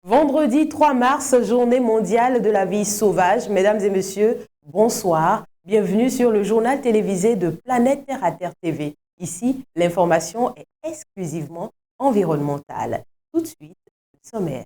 Vendredi 3 mars, journée mondiale de la vie sauvage. Mesdames et messieurs, bonsoir. Bienvenue sur le journal télévisé de Planète Terre à Terre TV. Ici, l'information est exclusivement environnementale. Tout de suite, le sommaire.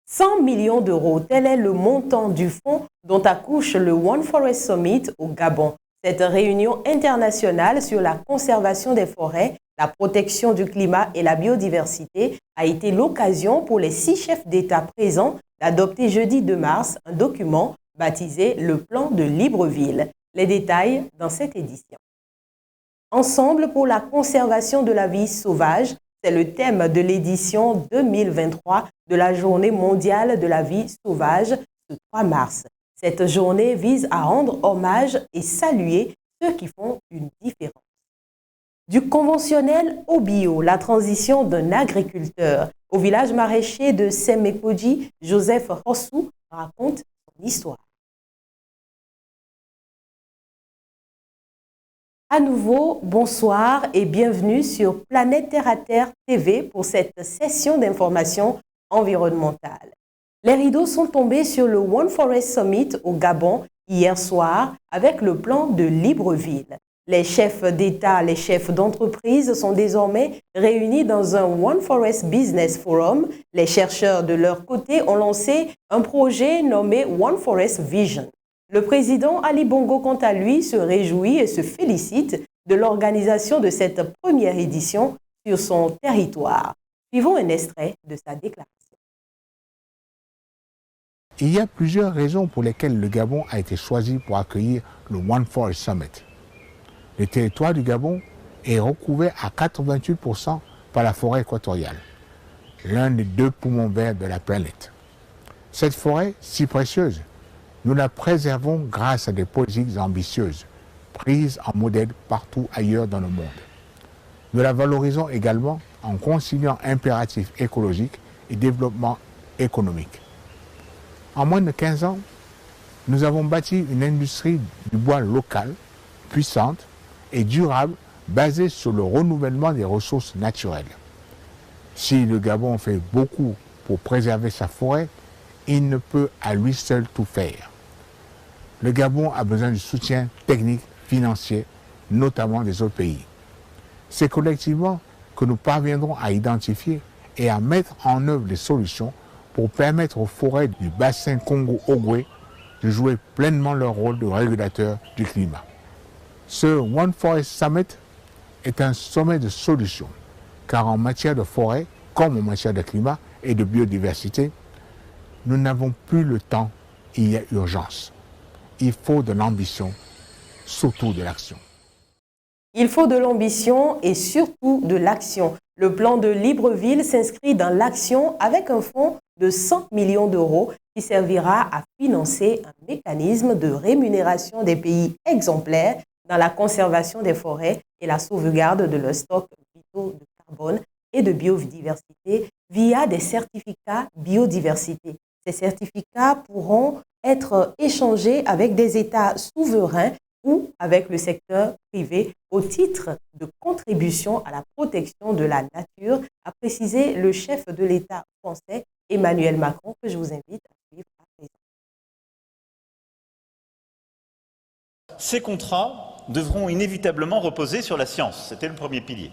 100 millions d'euros, tel est le montant du fonds dont accouche le One Forest Summit au Gabon. Cette réunion internationale sur la conservation des forêts, la protection du climat et la biodiversité a été l'occasion pour les 6 chefs d'État présents d'adopter jeudi 2 mars un document baptisé le plan de Libreville. Les détails dans cette édition. Ensemble pour la conservation de la vie sauvage, c'est le thème de l'édition 2023 de la Journée mondiale de la vie sauvage ce 3 mars. Cette journée vise à rendre hommage et saluer ceux qui font une différence. Du conventionnel au bio, la transition d'un agriculteur. Au village maraîcher de Semekoji, Joseph Rossou raconte son histoire. À nouveau, bonsoir et bienvenue sur Planète Terre à Terre TV pour cette session d'information environnementale. Les rideaux sont tombés sur le One Forest Summit au Gabon hier soir avec le plan de Libreville. Les chefs d'État, les chefs d'entreprise sont désormais réunis dans un One Forest Business Forum. Les chercheurs de leur côté ont lancé un projet nommé One Forest Vision. Le président Ali Bongo, quant à lui, se réjouit et se félicite de l'organisation de cette première édition sur son territoire. Suivons un extrait de sa déclaration. Il y a plusieurs raisons pour lesquelles le Gabon a été choisi pour accueillir le One Forest Summit. Le territoire du Gabon est recouvert à 88% par la forêt équatoriale, l'un des 2 poumons verts de la planète. Cette forêt, si précieuse, nous la préservons grâce à des politiques ambitieuses, prises en modèle partout ailleurs dans le monde. Nous la valorisons également en conciliant impératifs écologiques et développement économique. En moins de 15 ans, nous avons bâti une industrie du bois locale, puissante et durable, basée sur le renouvellement des ressources naturelles. Si le Gabon fait beaucoup pour préserver sa forêt, il ne peut à lui seul tout faire. Le Gabon a besoin du soutien technique, financier, notamment des autres pays. C'est collectivement que nous parviendrons à identifier et à mettre en œuvre des solutions pour permettre aux forêts du bassin Congo-Ogooué de jouer pleinement leur rôle de régulateur du climat. Ce One Forest Summit est un sommet de solutions, car en matière de forêt, comme en matière de climat et de biodiversité, nous n'avons plus le temps, il y a urgence. Il faut de l'ambition, surtout de l'action. Il faut de l'ambition et surtout de l'action. Le plan de Libreville s'inscrit dans l'action avec un fonds de 100 millions d'euros qui servira à financer un mécanisme de rémunération des pays exemplaires dans la conservation des forêts et la sauvegarde de leurs stocks vitaux de carbone et de biodiversité via des certificats biodiversité. Ces certificats pourront être échangés avec des États souverains ou avec le secteur privé au titre de contribution à la protection de la nature, a précisé le chef de l'État français Emmanuel Macron, que je vous invite à suivre à présent. Ces contrats devront inévitablement reposer sur la science. C'était le premier pilier.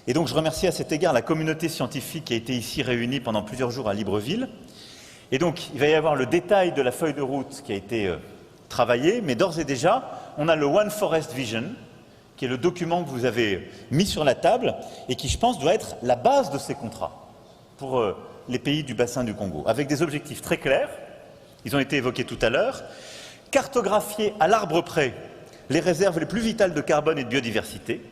Et donc je remercie à cet égard la communauté scientifique qui a été ici réunie pendant plusieurs jours à Libreville. Et donc il va y avoir le détail de la feuille de route qui a été travaillée, mais d'ores et déjà, on a le One Forest Vision, qui est le document que vous avez mis sur la table et qui, je pense, doit être la base de ces contrats pour les pays du bassin du Congo, avec des objectifs très clairs, ils ont été évoqués tout à l'heure, cartographier à l'arbre près les réserves les plus vitales de carbone et de biodiversité.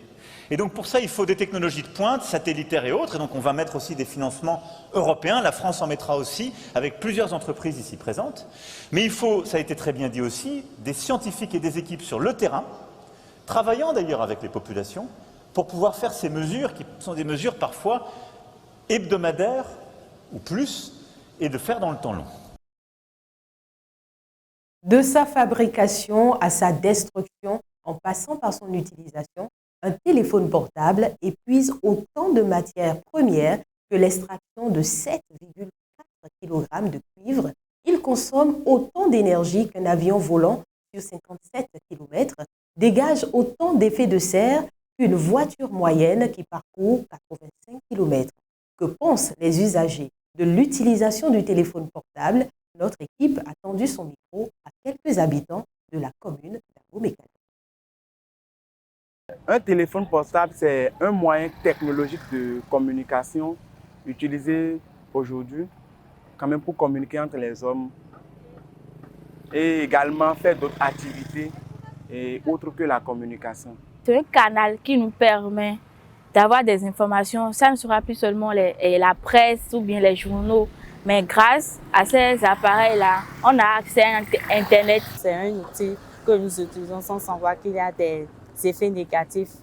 Et donc pour ça, il faut des technologies de pointe, satellitaires et autres, et donc on va mettre aussi des financements européens, la France en mettra aussi, avec plusieurs entreprises ici présentes. Mais il faut, ça a été très bien dit aussi, des scientifiques et des équipes sur le terrain, travaillant d'ailleurs avec les populations, pour pouvoir faire ces mesures, qui sont des mesures parfois hebdomadaires ou plus, et de faire dans le temps long. De sa fabrication à sa destruction, en passant par son utilisation, un téléphone portable épuise autant de matières premières que l'extraction de 7,4 kg de cuivre. Il consomme autant d'énergie qu'un avion volant sur 57 km, dégage autant d'effets de serre qu'une voiture moyenne qui parcourt 85 km. Que pensent les usagers de l'utilisation du téléphone portable? Notre équipe a tendu son micro à quelques habitants de la commune d'Abomey-Kano. Un téléphone portable, c'est un moyen technologique de communication utilisé aujourd'hui quand même pour communiquer entre les hommes et également faire d'autres activités autres que la communication. C'est un canal qui nous permet d'avoir des informations. Ça ne sera plus seulement la presse ou bien les journaux, mais grâce à ces appareils-là, on a accès à Internet. C'est un outil que nous utilisons sans savoir qu'il y a des effets négatifs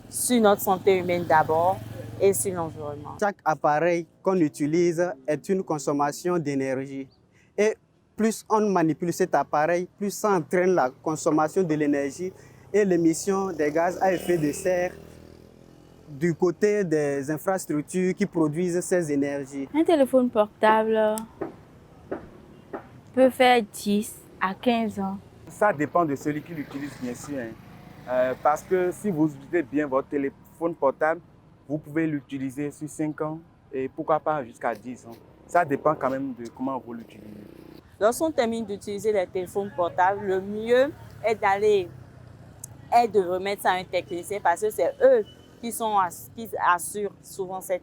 sur notre santé humaine d'abord et sur l'environnement. Chaque appareil qu'on utilise est une consommation d'énergie. Et plus on manipule cet appareil, plus ça entraîne la consommation de l'énergie et l'émission des gaz à effet de serre du côté des infrastructures qui produisent ces énergies. Un téléphone portable peut faire 10 à 15 ans. Ça dépend de celui qui l'utilise, bien sûr. Parce que si vous utilisez bien votre téléphone portable, vous pouvez l'utiliser sur 5 ans et pourquoi pas jusqu'à 10 ans. Ça dépend quand même de comment vous l'utilisez. Lorsqu'on termine d'utiliser les téléphones portables, le mieux est de remettre ça à un technicien parce que c'est eux qui assurent souvent cette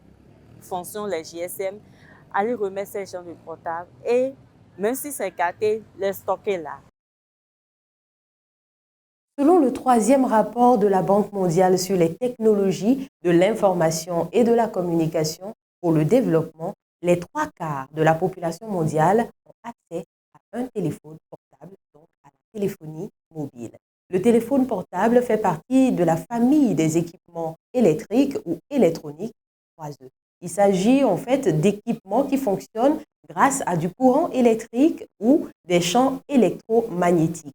fonction, les GSM, aller remettre ces gens de portable et même si c'est gâté, les stocker là. Selon le 3e rapport de la Banque mondiale sur les technologies de l'information et de la communication pour le développement, les 3/4 de la population mondiale ont accès à un téléphone portable, donc à la téléphonie mobile. Le téléphone portable fait partie de la famille des équipements électriques ou électroniques 3E. Il s'agit en fait d'équipements qui fonctionnent grâce à du courant électrique ou des champs électromagnétiques.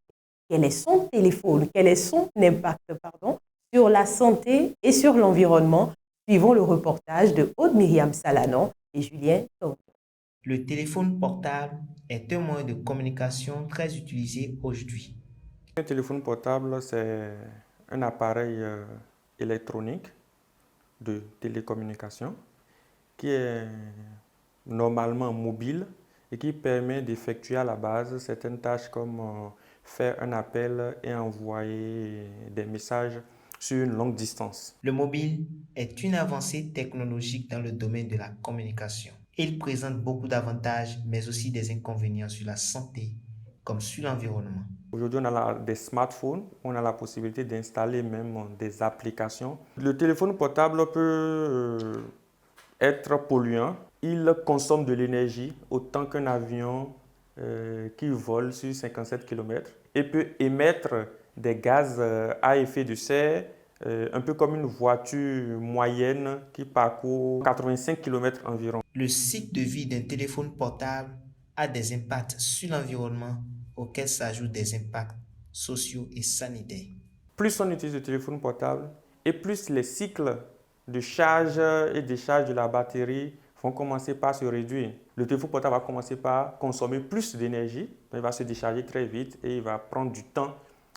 Quel est son téléphone, quel est son impact sur la santé et sur l'environnement? Suivons le reportage de Aude-Myriam Salanon et Julien Tongo. Le téléphone portable est un moyen de communication très utilisé aujourd'hui. Un téléphone portable, c'est un appareil électronique de télécommunication qui est normalement mobile et qui permet d'effectuer à la base certaines tâches comme faire un appel et envoyer des messages sur une longue distance. Le mobile est une avancée technologique dans le domaine de la communication. Il présente beaucoup d'avantages, mais aussi des inconvénients sur la santé, comme sur l'environnement. Aujourd'hui, on a des smartphones, on a la possibilité d'installer même des applications. Le téléphone portable peut être polluant. Il consomme de l'énergie autant qu'un avion qui vole sur 57 km et peut émettre des gaz à effet de serre, un peu comme une voiture moyenne qui parcourt 85 km environ. Le cycle de vie d'un téléphone portable a des impacts sur l'environnement auxquels s'ajoutent des impacts sociaux et sanitaires. Plus on utilise le téléphone portable et plus les cycles de charge et décharge de la batterie vont commencer par se réduire. Le téléphone portable va commencer par consommer plus d'énergie, il va se décharger très vite et il va prendre du temps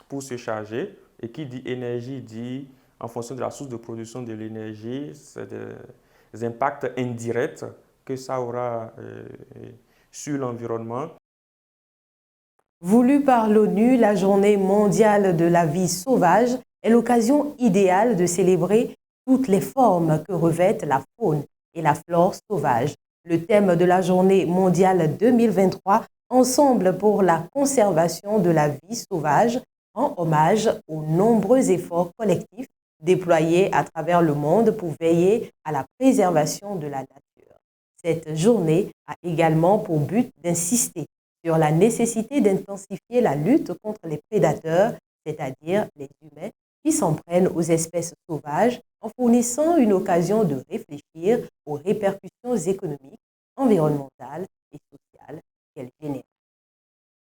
pour se charger. Et qui dit énergie dit, en fonction de la source de production de l'énergie, c'est des impacts indirects que ça aura sur l'environnement. Voulue par l'ONU, la Journée mondiale de la vie sauvage est l'occasion idéale de célébrer toutes les formes que revêtent la faune et la flore sauvage. Le thème de la Journée mondiale 2023, Ensemble pour la conservation de la vie sauvage, rend hommage aux nombreux efforts collectifs déployés à travers le monde pour veiller à la préservation de la nature. Cette journée a également pour but d'insister sur la nécessité d'intensifier la lutte contre les prédateurs, c'est-à-dire les humains, qui s'en prennent aux espèces sauvages en fournissant une occasion de réfléchir aux répercussions économiques, environnementales et sociales qu'elles génèrent.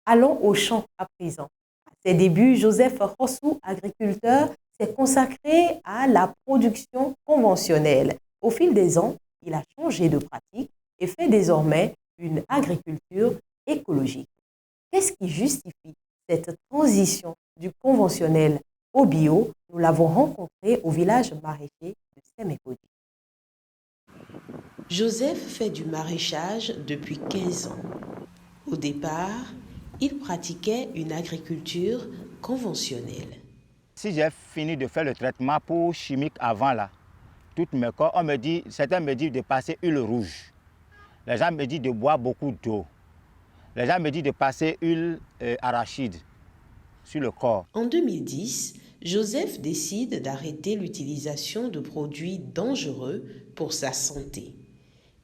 Allons au champ à présent. À ses débuts, Joseph Rossou, agriculteur, s'est consacré à la production conventionnelle. Au fil des ans, il a changé de pratique et fait désormais une agriculture écologique. Qu'est-ce qui justifie cette transition du conventionnel au bio? Nous l'avons rencontré au village maraîcher de Sémékodi. Joseph fait du maraîchage depuis 15 ans. Au départ, il pratiquait une agriculture conventionnelle. Si j'ai fini de faire le traitement pour chimique avant là, toutes mes corps, certains me disent de passer huile rouge. Les gens me disent de boire beaucoup d'eau. Les gens me disent de passer huile arachide sur le corps. En 2010, Joseph décide d'arrêter l'utilisation de produits dangereux pour sa santé.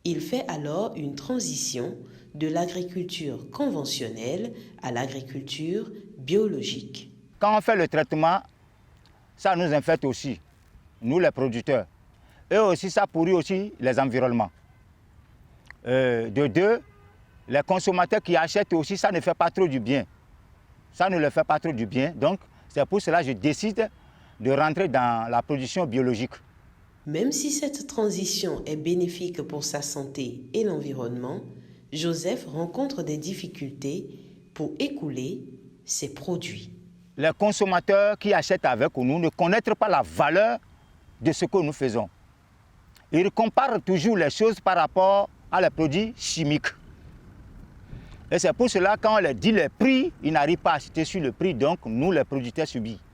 Il fait alors une transition de l'agriculture conventionnelle à l'agriculture biologique. Quand on fait le traitement, ça nous infecte aussi, nous les producteurs. Et aussi, ça pourrit aussi les environnements. De deux, les consommateurs qui achètent aussi, ça ne fait pas trop du bien. Ça ne leur fait pas trop du bien. Donc, c'est pour cela que je décide de rentrer dans la production biologique. Même si cette transition est bénéfique pour sa santé et l'environnement, Joseph rencontre des difficultés pour écouler ses produits. Les consommateurs qui achètent avec nous ne connaissent pas la valeur de ce que nous faisons. Ils comparent toujours les choses par rapport à les produits chimiques. Et c'est pour cela que quand on leur dit les prix, ils n'arrivent pas à acheter sur le prix, donc nous les producteurs subissons. «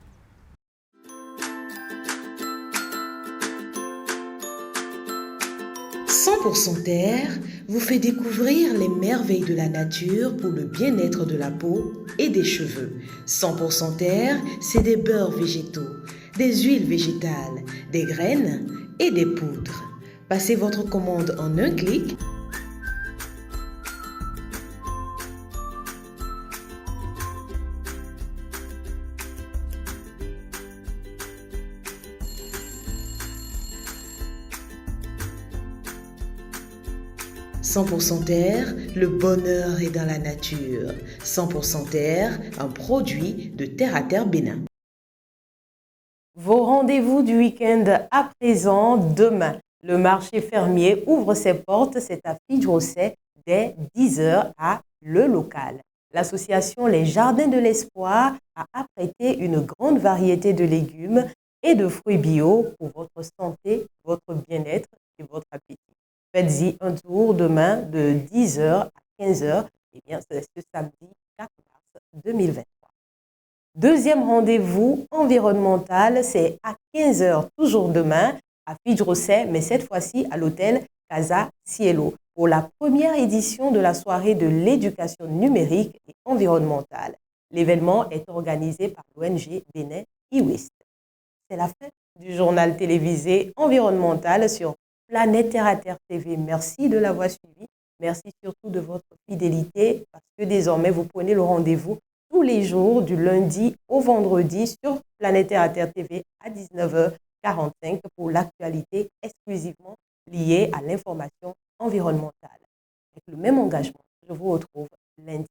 100% Terre vous fait découvrir les merveilles de la nature pour le bien-être de la peau et des cheveux. 100% Terre, c'est des beurres végétaux, des huiles végétales, des graines et des poudres. Passez votre commande en un clic. « 100% Terre, le bonheur est dans la nature. 100% Terre, un produit de Terre à Terre Bénin. » Vos rendez-vous du week-end à présent, demain. Le marché fermier ouvre ses portes, c'est à Fidjrosset dès 10h à Le Local. L'association Les Jardins de l'Espoir a apprêté une grande variété de légumes et de fruits bio pour votre santé, votre bien-être et votre appétit. Faites-y un tour demain de 10h à 15h. Eh bien, c'est ce samedi 4 mars 2023. Deuxième rendez-vous environnemental, c'est à 15h, toujours demain, à Fidjrosset, mais cette fois-ci à l'hôtel Casa Cielo, pour la première édition de la soirée de l'éducation numérique et environnementale. L'événement est organisé par l'ONG Bénin e-Waste. C'est la fin du journal télévisé environnemental sur Planète Terre à Terre TV. Merci de l'avoir suivi. Merci surtout de votre fidélité parce que désormais, vous prenez le rendez-vous tous les jours du lundi au vendredi sur Planète Terre à Terre TV à 19h45 pour l'actualité exclusivement liée à l'information environnementale. Avec le même engagement, je vous retrouve lundi